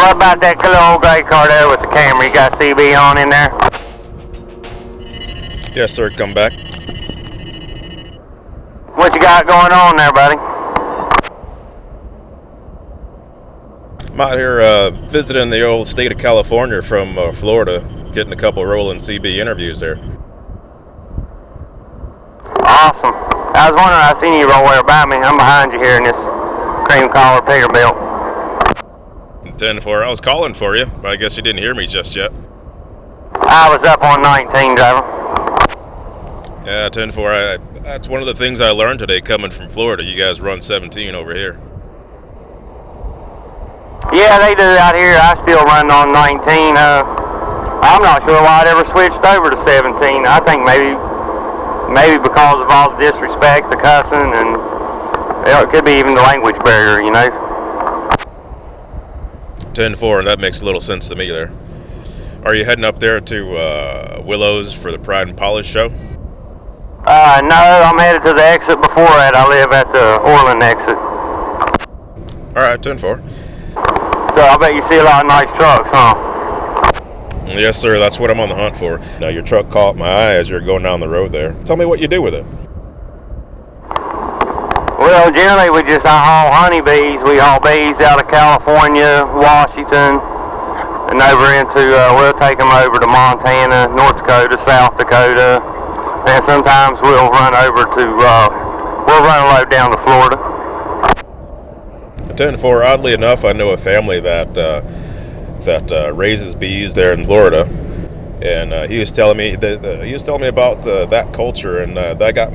What about that little old gray car there with the camera? You got CB on in there? Yes, sir. Come back. What you got going on there, buddy? I'm out here visiting the old state of California from Florida, getting a couple rolling CB interviews there. Awesome. I was wondering, I seen you roll there by me. I'm behind you here in this cream collar Peterbilt. 10-4. I was calling for you, but I guess you didn't hear me just yet. I was up on 19, driver. Yeah, 10-4. That's one of the things I learned today coming from Florida. You guys run 17 over here. Yeah, they do out here. I still run on 19. I'm not sure why I ever switched over to 17. I think maybe because of all the disrespect, the cussing, and it could be even the language barrier, you know. 10-4, that makes a little sense to me there. Are you heading up there to Willows for the Pride and Polish show? No, I'm headed to the exit before that. I live at the Orland exit. All right, 10-4. So I bet you see a lot of nice trucks, huh? Yes, sir. That's what I'm on the hunt for. Now, your truck caught my eye as you're going down the road there. Tell me what you do with it. Well, generally we just haul honeybees. We haul bees out of California, Washington, and over into, we'll take them over to Montana, North Dakota, South Dakota, and sometimes we'll run over to, we'll run a load down to Florida. 10-4, oddly enough, I know a family that raises bees there in Florida, and he was telling me about that culture, and that got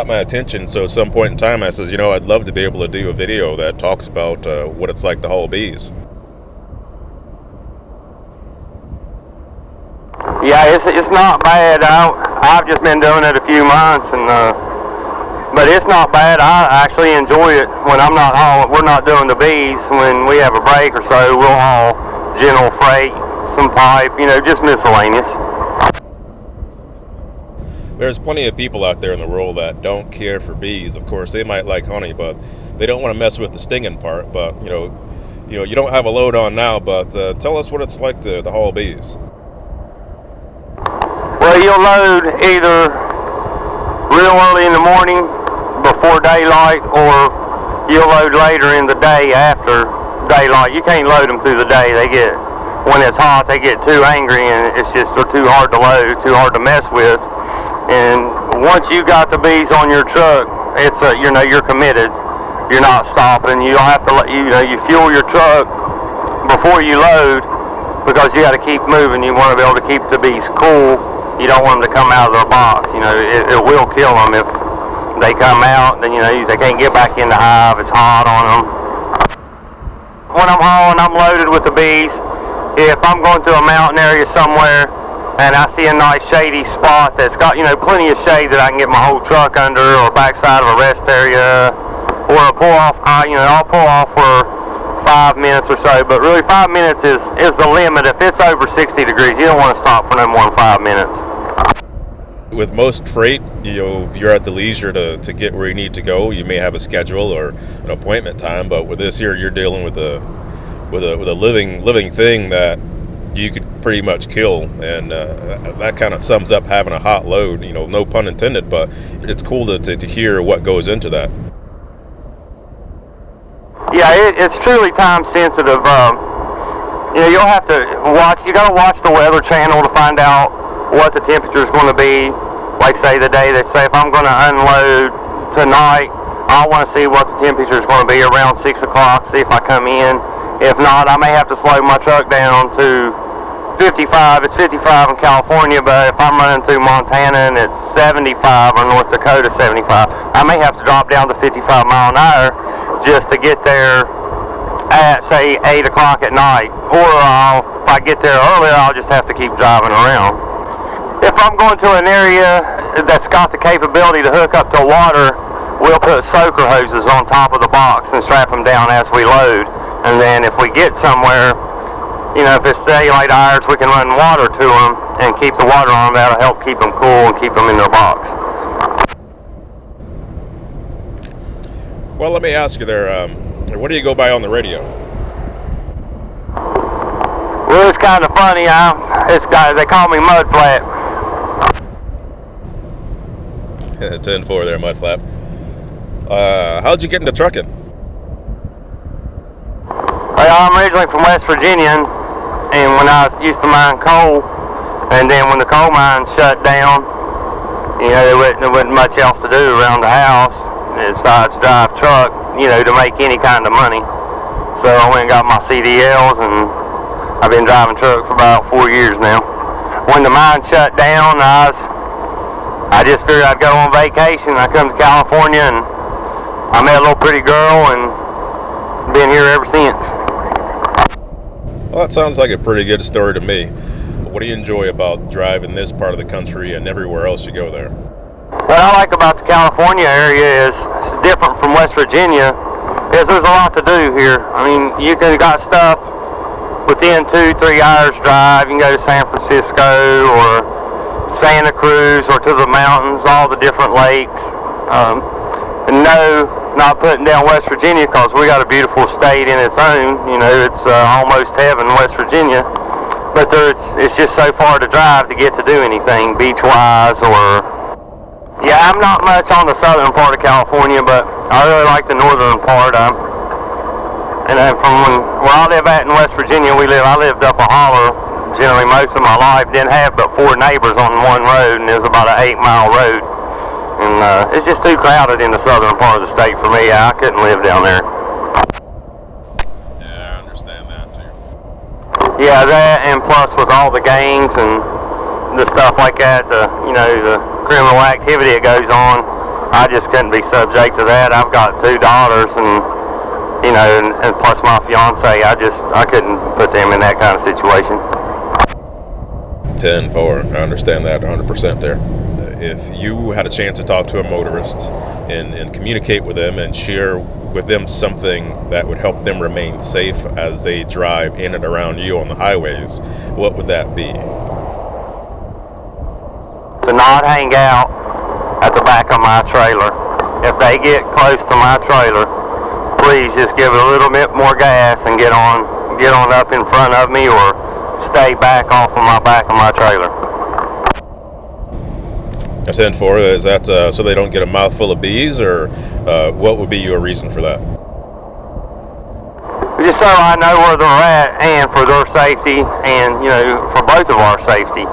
my attention. So at some point in time, I says, I'd love to be able to do a video that talks about what it's like to haul bees. Yeah, it's not bad. I've just been doing it a few months, but it's not bad. I actually enjoy it when I'm not hauling. We're not doing the bees. When we have a break or so, we'll haul general freight, some pipe, just miscellaneous. There's plenty of people out there in the world that don't care for bees. Of course, they might like honey, but they don't want to mess with the stinging part. But you don't have a load on now. But tell us what it's like to haul bees. Well, you'll load either real early in the morning before daylight, or you'll load later in the day after daylight. You can't load them through the day. When it's hot, they get too angry, and they're too hard to load, too hard to mess with. And once you got the bees on your truck, it's you're committed. You're not stopping. You don't have to you fuel your truck before you load, because you got to keep moving. You want to be able to keep the bees cool. You don't want them to come out of their box. It will kill them if they come out. Then they can't get back in the hive. It's hot on them. When I'm hauling, I'm loaded with the bees. If I'm going to a mountain area somewhere and I see a nice shady spot that's got plenty of shade that I can get my whole truck under, or backside of a rest area, or a pull off, I'll pull off for 5 minutes or so. But really, 5 minutes is the limit. If it's over 60 degrees, you don't want to stop for no more than 5 minutes. With most freight, you're at the leisure to get where you need to go. You may have a schedule or an appointment time, but with this here, you're dealing with a living thing that you could pretty much kill, and that kind of sums up having a hot load. No pun intended, but it's cool to hear what goes into that. Yeah, it's truly time sensitive. You'll have to watch. You got to watch the Weather Channel to find out what the temperature is going to be. Like say the day they say, if I'm going to unload tonight, I want to see what the temperature is going to be around 6 o'clock. See if I come in. If not, I may have to slow my truck down to 55. It's 55 in California, but if I'm running through Montana and it's 75, or North Dakota 75, I may have to drop down to 55 mile an hour just to get there at, say, 8 o'clock at night. Or if I get there earlier, I'll just have to keep driving around. If I'm going to an area that's got the capability to hook up to water, we'll put soaker hoses on top of the box and strap them down as we load. And then if we get somewhere, if it's daylight hours, we can run water to them and keep the water on them. That'll help keep them cool and keep them in their box. Well, let me ask you there, what do you go by on the radio? Well, it's kind of funny. They call me MudFlap. 10-4 there, MudFlap. How'd you get into trucking? Well, I'm originally from West Virginia, and when I used to mine coal, and then when the coal mine shut down, there wasn't much else to do around the house besides drive truck, to make any kind of money. So I went and got my CDLs, and I've been driving truck for about 4 years now. When the mine shut down, I just figured I'd go on vacation. I come to California, and I met a little pretty girl, and been here ever since. Well, that sounds like a pretty good story to me. What do you enjoy about driving this part of the country and everywhere else you go there? What I like about the California area is it's different from West Virginia. There's a lot to do here. I mean, you got stuff within 2-3 hours drive. You can go to San Francisco or Santa Cruz or to the mountains, all the different lakes. And no, not putting down West Virginia because we got a beautiful state in its own. It's almost heaven, West Virginia. But it's just so far to drive to get to do anything beach-wise or... Yeah, I'm not much on the southern part of California, but I really like the northern part. And from where I live at in West Virginia, I lived up a holler generally most of my life. Didn't have but 4 neighbors on one road, and it was about an 8-mile road. And it's just too crowded in the southern part of the state for me. I couldn't live down there. Yeah, I understand that too. Yeah, that, and plus with all the gangs and the stuff like that, the criminal activity that goes on, I just couldn't be subject to that. I've got 2 daughters, and and plus my fiance, I couldn't put them in that kind of situation. 10-4. I understand that 100% there. If you had a chance to talk to a motorist and communicate with them and share with them something that would help them remain safe as they drive in and around you on the highways, what would that be? To not hang out at the back of my trailer. If they get close to my trailer, please just give it a little bit more gas and get on up in front of me, or stay back off of my back of my trailer. 10-4, is that so they don't get a mouthful of bees, or what would be your reason for that? Just so I know where they're at, and for their safety, and for both of our safety.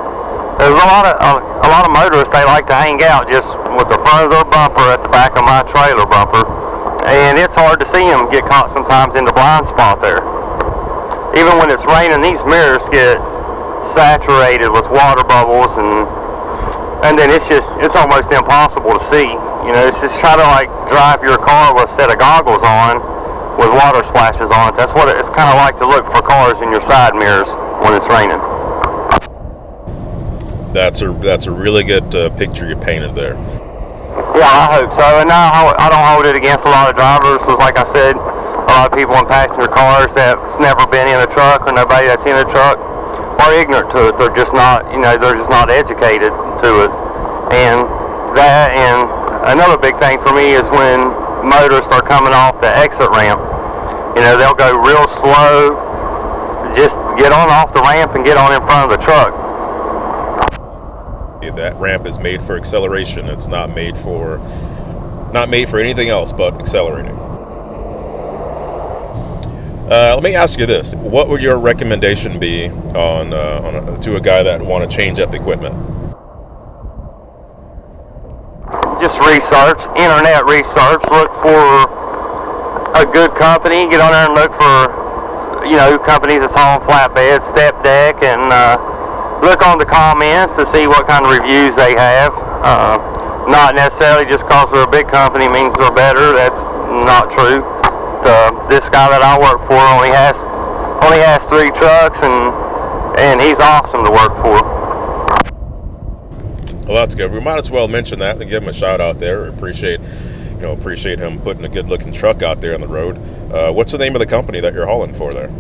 There's a lot of motorists, they like to hang out just with the front of their bumper at the back of my trailer bumper, and it's hard to see them get caught sometimes in the blind spot there. Even when it's raining, these mirrors get saturated with water bubbles, and then it's almost impossible to see. It's just try to drive your car with a set of goggles on with water splashes on it. That's what it's kind of like to look for cars in your side mirrors when it's raining. That's a really good picture you painted there. Yeah, I hope so. And I don't hold it against a lot of drivers, because like I said, a lot of people in passenger cars that's never been in a truck, or nobody that's in a truck, are ignorant to it. They're just not, they're just not educated to it. And that, and another big thing for me is when motorists are coming off the exit ramp. They'll go real slow, just get on off the ramp and get on in front of the truck. That ramp is made for acceleration. It's not made for anything else but accelerating. Let me ask you this: what would your recommendation be to a guy that want to change up equipment? Just research, internet research. Look for a good company. Get on there and look for companies that's hauling flatbed, step deck, and look on the comments to see what kind of reviews they have. Not necessarily just because they're a big company means they're better. That's not true. This guy that I work for only has 3 trucks, and he's awesome to work for. Well, that's good. We might as well mention that and give him a shout out there. Appreciate him putting a good looking truck out there on the road. What's the name of the company that you're hauling for there?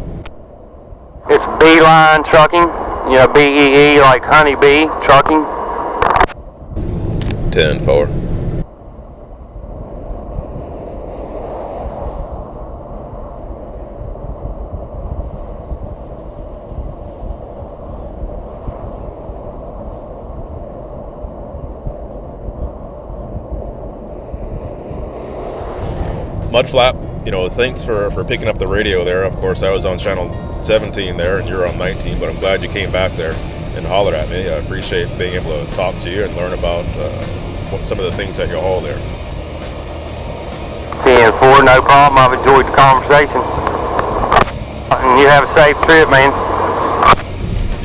It's Beeline Trucking. BEE, like honeybee trucking. 10-4. MudFlap, thanks for picking up the radio there. Of course, I was on channel 17 there, and you're on 19, but I'm glad you came back there and hollered at me. I appreciate being able to talk to you and learn about some of the things that you haul there. 10-4, no problem. I've enjoyed the conversation. And you have a safe trip, man.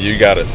You got it.